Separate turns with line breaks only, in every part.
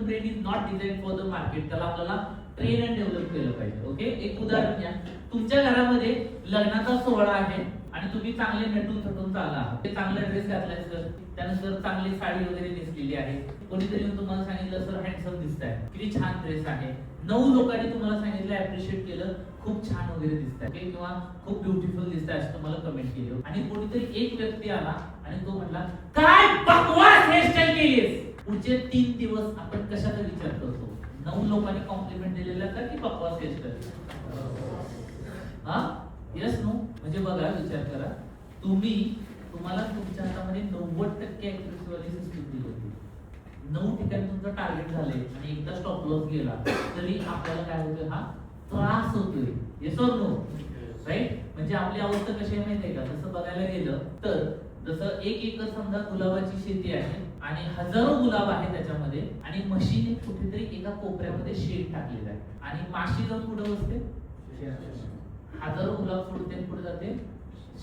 Brain is not design for the market. त्याला आपल्याला train and develop केलं पाहिजे. ओके, एक उदाहरण घ्या. तुमच्या घरामध्ये लग्नाचा सोहळा आहे आणि तुम्ही चांगले नटून थटून चालला, ते चांगला ड्रेस घातलाय सर, त्यानंतर चांगली साडी वगैरे नेसलेली आहे, कोणीतरी येऊन तुम्हाला सांगितलं सर हँडसम दिसताय, किती छान ड्रेस आहे, 9 लोकांनी तुम्हाला सांगितलं, अप्रिशिएट केलं, खूप छान वगैरे दिसताय किंवा खूप ब्युटिफुल दिसताय असं तुम्हाला कमेंट केली. आणि कोणीतरी एक व्यक्ती आला आणि तो म्हटला काय बकवास हेअरस्टाईल केलीस. पुढचे 3 दिवस आपण कशाचा विचार करतो? 9 लोकांनी कॉम्प्लिमेंट दिलेला का की बकवास हेअरस्टाईल? Yes no. म्हणजे बघा, विचार करा, तुम्हाला तुमच्या हातामध्ये 90% ऍक्युरेसी वाली सिस्टीम दिली होती, 9 ठिकाणी तुमचं टार्गेट झाले आणि एकदा स्टॉप लॉस गेला तरी आपल्याला काय होतोय? हा त्रास होतोय. Yes or no? राईट. म्हणजे आपली अवस्था कशी आहे माहिती आहे का? तसं बघायला गेलं तर जसं 1 एकर समजा गुलाबाची शेती आहे आणि हजारो गुलाब आहे त्याच्यामध्ये, आणि म्हशीने कुठेतरी एका कोपऱ्यामध्ये शेड टाकलेला आहे आणि माशी जाऊन कुठे बसते? हजारो गुलाब सोडते, पुढे जाते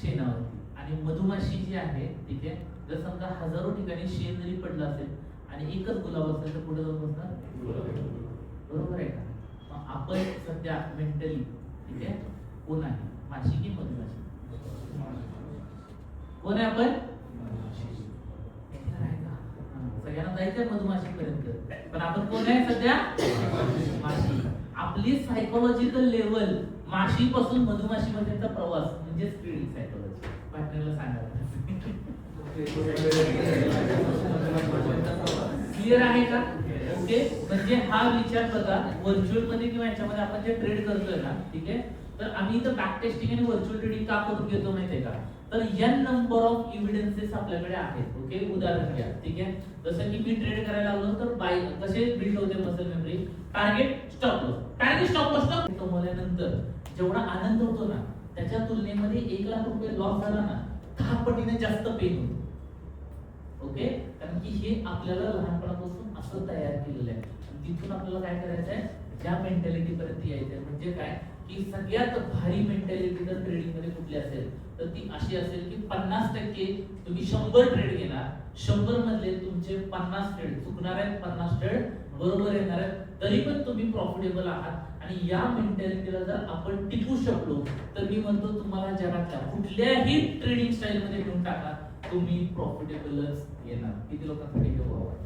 शेणावरती. आणि मधुमाशी जी आहे, ठीक आहे, जर समजा हजारो ठिकाणी शेण जरी पडलं असेल आणि एकच गुलाब असेल तर पुढे जाऊन बसणार. बरोबर आहे का? मग आपण सध्या मेंटली, ठीक आहे, कोण आहे? माशी की मधुमाशी? कोण आहे आपण? सगळ्यांना जायचंय मधुमाशीपर्यंत, पण आपण कोण आहे सध्या? माशी. आपली सायकोलॉजिकल लेवल माशीपासून मधुमाशीपर्यंतचा प्रवास म्हणजे स्पिरिट सायकोलॉजी. पार्टनरला सांगा. क्लिअर आहे का? ओके. म्हणजे हा विचार बघा, व्हर्च्युअल मध्ये किंवा याच्यामध्ये आपण जे ट्रेड करतोय ना, ठीक आहे, तर आम्ही इथं बॅक टेस्टिंग आणि व्हर्च्युअल ट्रेडिंग का करून घेतो माहितीये का? तर n नंबर ऑफ एव्हिडन्सेस आपल्याकडे आहेत. ओके, उदाहरण घ्या, ठीक आहे, जसं की मी ट्रेड करायला लागलो तर बाय कसे बिल्ड होते muscle memory, target stop loss, target stop loss कमवल्यानंतर जेवढा आनंद होतो ना, त्याच्या तुलनेमध्ये 1 लाख रुपये लॉस झाला ना, 10 पटीने जास्त पेन होतो. ओके, कारण की हे आपल्याला लहानपणापासून असं तयार केलेलं आहे. तिथून आपल्याला काय करायचं आहे? ज्या मेंटॅलिटी पर्यंत यायचंय. म्हणजे काय की सगळ्यात भारी मेंटॅलिटी जर ट्रेडिंग मध्ये कुठली असेल तर ती अशी असेल की 50% तुम्ही 100 ट्रेड घेणार, 100 मधले तुमचे 50 ट्रेड चुकणार आहेत, 50 ट्रेड बरोबर येणार आहेत, तरी पण तुम्ही प्रॉफिटेबल आहात. आणि या मेंटॅलिटीला जर आपण टिकू शकलो तर मी म्हणतो तुम्हाला जगाच्या कुठल्याही ट्रेडिंग स्टाईल मध्ये घेऊन टाका, तुम्ही प्रॉफिटेबलच येणार. किती लोकांसाठी हे व्हावं?